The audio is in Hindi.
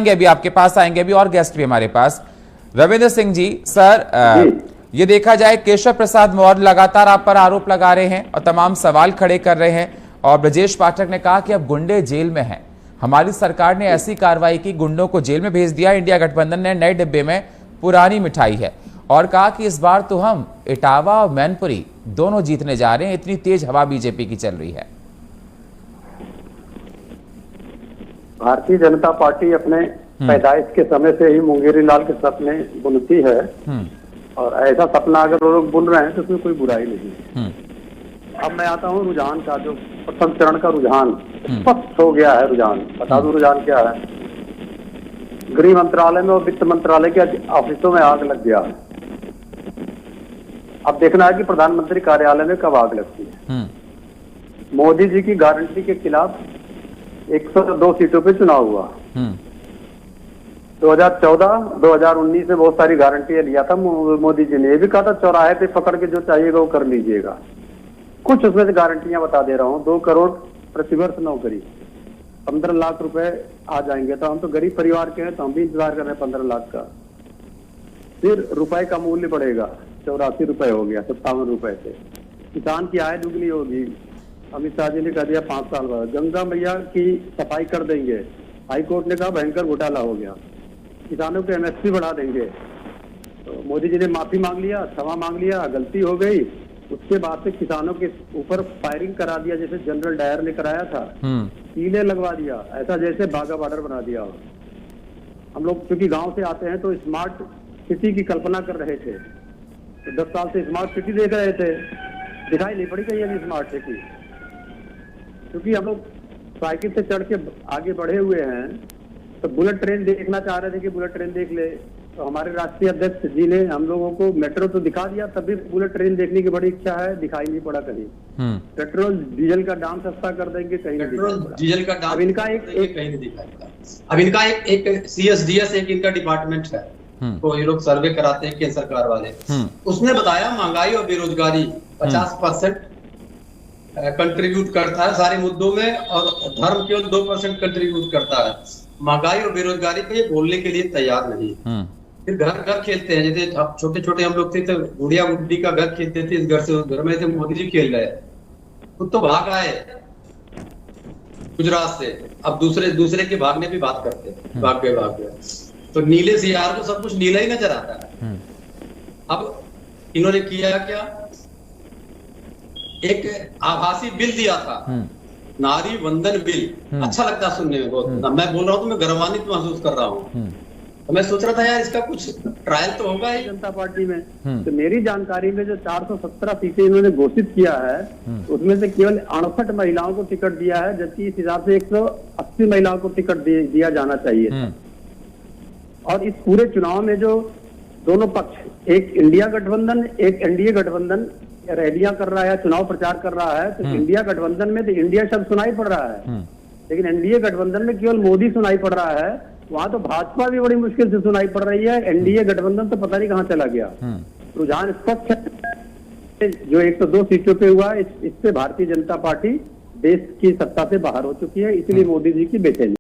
आएंगे, अभी आपके पास आएंगे, अभी और गेस्ट भी हमारे पास। रविंद्र सिंह जी, सर ये देखा जाए केशव प्रसाद मौर्य लगातार आप पर आरोप लगा रहे हैं और तमाम सवाल खड़े कर रहे हैं, और ब्रजेश पाठक ने कहा कि अब गुंडे जेल में हैं, हमारी सरकार ने ऐसी कार्रवाई की, गुंडों को जेल में भेज दिया, इंडिया गठबंधन ने नए डिब्बे में पुरानी मिठाई है, और कहा कि इस बार तो हम इटावा और मैनपुरी दोनों जीतने जा रहे हैं, इतनी तेज हवा बीजेपी की चल रही है। भारतीय जनता पार्टी अपने पैदाइश के समय से ही मुंगेरी लाल के सपने बुनती है, और ऐसा सपना अगर वो लोग बुन रहे हैं तो उसमें कोई बुराई नहीं है। अब मैं आता हूँ रुझान का, जो प्रथम चरण का रुझान स्पष्ट हो गया है। रुझान बता दूं रुझान क्या है। गृह मंत्रालय में और वित्त मंत्रालय के ऑफिसों में आग लग गया है। अब देखना है कि प्रधानमंत्री कार्यालय में कब आग लगती है। मोदी जी की गारंटी के खिलाफ 102 सीटों पे चुनाव हुआ। 2014, 2019 में बहुत सारी गारंटियां लिया था मोदी जी ने। ये भी कहा था चौराहे पे पकड़ के जो चाहिएगा वो कर लीजिएगा। कुछ उसमें से गारंटियां बता दे रहा हूँ। 2 करोड़ प्रतिवर्ष नौकरी, 15 लाख रुपए आ जाएंगे। तो हम तो गरीब परिवार के हैं, तो हम भी इंतजार कर रहे हैं 15 लाख का। फिर रुपए का मूल्य बढ़ेगा, 84 रुपए हो गया 57 रुपए से। किसान की आय दुगनी होगी। अमित शाह जी ने कह दिया 5 साल बाद। गंगा मैया की सफाई कर देंगे। हाई कोर्ट ने कहा भयंकर घोटाला हो गया। किसानों के एमएसपी बढ़ा देंगे। तो मोदी जी ने माफी मांग लिया, क्षमा मांग लिया, गलती हो गई। उसके बाद से किसानों के ऊपर फायरिंग करा दिया, जैसे जनरल डायर ने कराया था। कीले लगवा दिया, ऐसा जैसे बाघा बॉर्डर बना दिया। हम लोग क्योंकि गांव से आते हैं तो स्मार्ट सिटी की कल्पना कर रहे थे। तो 10 साल से स्मार्ट सिटी देख रहे थे, दिखाई नहीं पड़ी कहीं अभी स्मार्ट सिटी। क्योंकि हम लोग साइकिल से चढ़ के आगे बढ़े हुए हैं, तो बुलेट ट्रेन देखना चाह रहे थे कि बुलेट ट्रेन देख ले। तो हमारे राष्ट्रीय अध्यक्ष जी ने हम लोगों को मेट्रो तो दिखा दिया, तभी बुलेट ट्रेन देखने की बड़ी इच्छा है, दिखाई नहीं पड़ा कहीं। पेट्रोल डीजल का दाम सस्ता कर देंगे, कहीं पेट्रोल डीजल का दाम अब इनका एक कहीं नहीं दिखाई पड़ा। अब इनका एक CSDS एक इनका डिपार्टमेंट है, तो ये लोग सर्वे कराते हैं केंद्र सरकार वाले। उसने बताया महंगाई और बेरोजगारी 50% कंट्रीब्यूट करता है सारे मुद्दों में, और धर्म केवल 2% कंट्रीब्यूट करता है। महंगाई और बेरोजगारी पे ये बोलने के लिए तैयार नहीं। फिर घर घर खेलते हैं, जैसे अब छोटे छोटे हम लोग थे तो गुड़िया गुड्डी का घर खेलते थे, इस घर से उस घर में से मोदी जी खेल रहे, खुद तो भाग आए गुजरात से, अब दूसरे के भागने की बात करते हैं। भाग गए तो नीले से यार को सब कुछ नीला ही नजर आता है। अब इन्होंने किया क्या, एक आभासी बिल दिया था, नारी वंदन बिल। अच्छा लगता है सुनने में बहुत। मैं बोल रहा हूँ तो मैं गर्वान्वित महसूस कर रहा हूँ। तो मैं सोच रहा था यार इसका कुछ ट्रायल तो होगा ही जनता पार्टी में। तो मेरी जानकारी में जो 417 सीटें इन्होंने घोषित किया है, उसमें से केवल 68 महिलाओं को टिकट दिया है, जबकि इस हिसाब से 180 महिलाओं को टिकट दिया जाना चाहिए। और इस पूरे चुनाव में जो दोनों पक्ष, एक इंडिया गठबंधन, एक एनडीए गठबंधन रैलियां कर रहा है, चुनाव प्रचार कर रहा है, तो इंडिया गठबंधन में तो इंडिया शब्द सुनाई पड़ रहा है, लेकिन एनडीए गठबंधन में केवल मोदी सुनाई पड़ रहा है। वहां तो भाजपा भी बड़ी मुश्किल से सुनाई पड़ रही है। एनडीए गठबंधन तो पता नहीं कहां चला गया। रुझान स्पष्ट है, जो 102 सीटों पे हुआ, इससे भारतीय जनता पार्टी देश की सत्ता से बाहर हो चुकी है। इसलिए मोदी जी की बेचैनी।